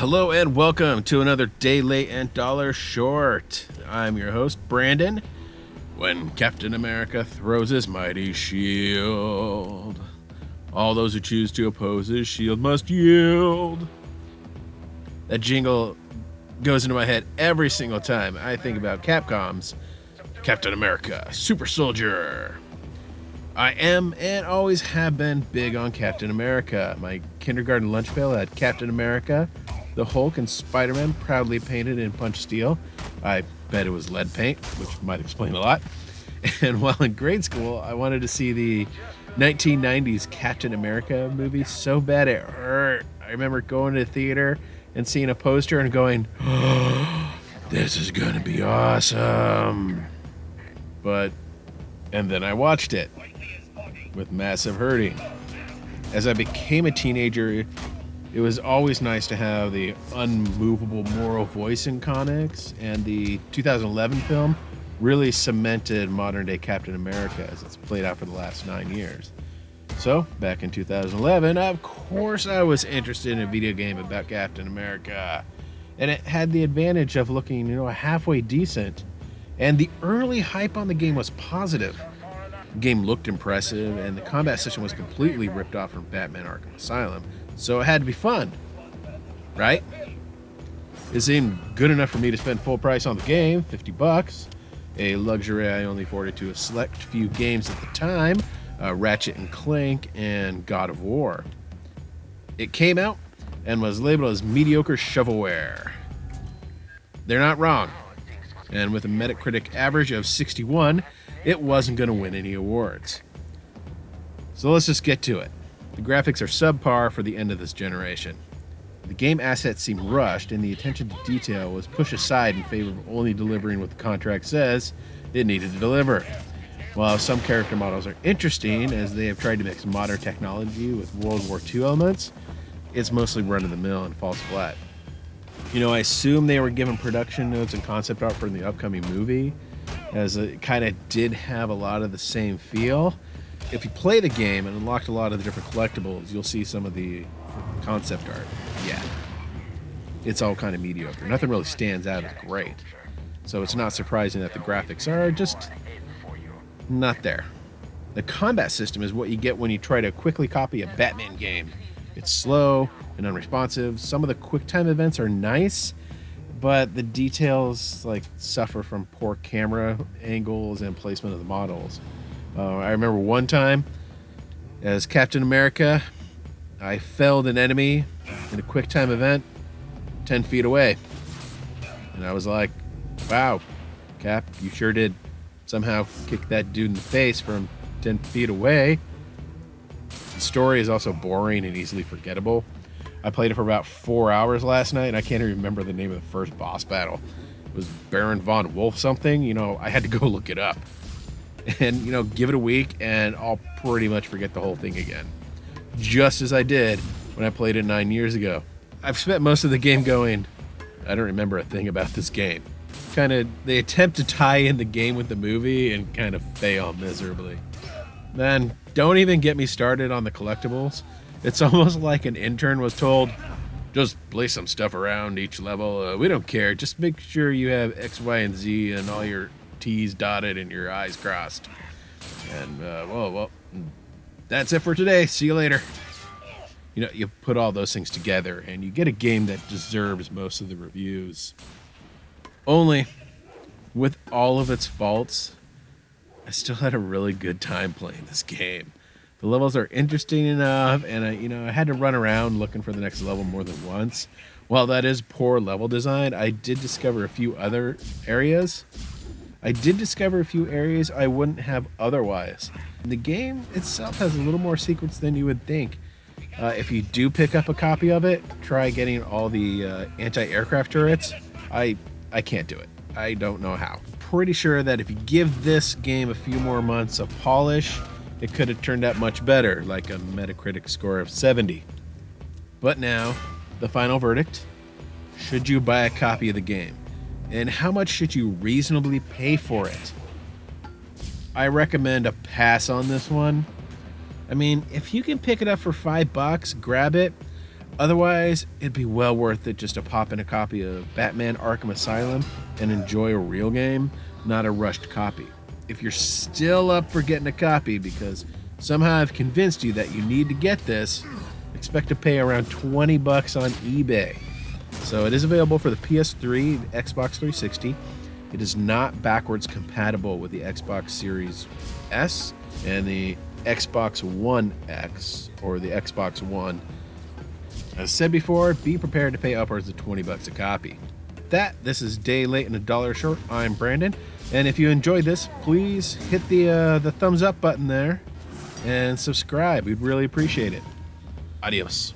Hello and welcome to another Day Late and Dollar Short. I'm your host, Brandon. When Captain America throws his mighty shield, all those who choose to oppose his shield must yield. That jingle goes into my head every single time I think about Capcom's Captain America Super Soldier. I am and always have been big on Captain America. My kindergarten lunch pail had Captain America, the Hulk, and Spider-Man proudly painted in punch steel. I bet it was lead paint, which might explain a lot. And while in grade school, I wanted to see the 1990s Captain America movie so bad it hurt. I remember going to the theater and seeing a poster and going, oh, this is gonna be awesome. And then I watched it with massive hurting. As I became a teenager, it was always nice to have the unmovable moral voice in comics, and the 2011 film really cemented modern-day Captain America as it's played out for the last 9 years. So, back in 2011, of course I was interested in a video game about Captain America, and it had the advantage of looking, halfway decent, and the early hype on the game was positive. The game looked impressive, and the combat system was completely ripped off from Batman Arkham Asylum, so it had to be fun, right? It seemed good enough for me to spend full price on the game, $50, a luxury I only afforded to a select few games at the time, Ratchet and Clank and God of War. It came out and was labeled as mediocre shovelware. They're not wrong, and with a Metacritic average of 61, it wasn't going to win any awards. So let's just get to it. The graphics are subpar for the end of this generation. The game assets seem rushed, and the attention to detail was pushed aside in favor of only delivering what the contract says it needed to deliver. While some character models are interesting, as they have tried to mix modern technology with World War II elements, it's mostly run-of-the-mill and falls flat. I assume they were given production notes and concept art for the upcoming movie, as it kind of did have a lot of the same feel. If you play the game and unlocked a lot of the different collectibles, you'll see some of the concept art. Yeah, it's all kind of mediocre. Nothing really stands out as great. So it's not surprising that the graphics are just not there. The combat system is what you get when you try to quickly copy a Batman game. It's slow and unresponsive. Some of the QuickTime events are nice, but the details suffer from poor camera angles and placement of the models. I remember one time, as Captain America, I felled an enemy in a QuickTime event 10 feet away. And I was like, wow, Cap, you sure did somehow kick that dude in the face from 10 feet away. The story is also boring and easily forgettable. I played it for about 4 hours last night, and I can't even remember the name of the first boss battle. It was Baron von Wolf something. I had to go look it up. And, give it a week, and I'll pretty much forget the whole thing again. Just as I did when I played it 9 years ago. I've spent most of the game going, I don't remember a thing about this game. They attempt to tie in the game with the movie and kind of fail miserably. Then, don't even get me started on the collectibles. It's almost like an intern was told, just place some stuff around each level. We don't care. Just make sure you have X, Y, and Z and all your T's dotted and your I's crossed. And, well, that's it for today. See you later. You put all those things together and you get a game that deserves most of the reviews. Only, with all of its faults, I still had a really good time playing this game. The levels are interesting enough, and I had to run around looking for the next level more than once. While that is poor level design, I did discover a few other areas. I wouldn't have otherwise. The game itself has a little more sequence than you would think. If you do pick up a copy of it, try getting all the anti-aircraft turrets. I can't do it. I don't know how. Pretty sure that if you give this game a few more months of polish, it could have turned out much better, like a Metacritic score of 70. But now, the final verdict. Should you buy a copy of the game? And how much should you reasonably pay for it? I recommend a pass on this one. I mean, if you can pick it up for $5, grab it. Otherwise, it'd be well worth it just to pop in a copy of Batman Arkham Asylum and enjoy a real game, not a rushed copy. If you're still up for getting a copy because somehow I've convinced you that you need to get this, expect to pay around $20 on eBay. So it is available for the PS3, Xbox 360. It is not backwards compatible with the Xbox Series S and the Xbox One X or the Xbox One. As said before, be prepared to pay upwards of $20 a copy. This is Day Late and a Dollar Short. I'm Brandon, and if you enjoyed this, please hit the thumbs up button there and subscribe. We'd really appreciate it. Adios.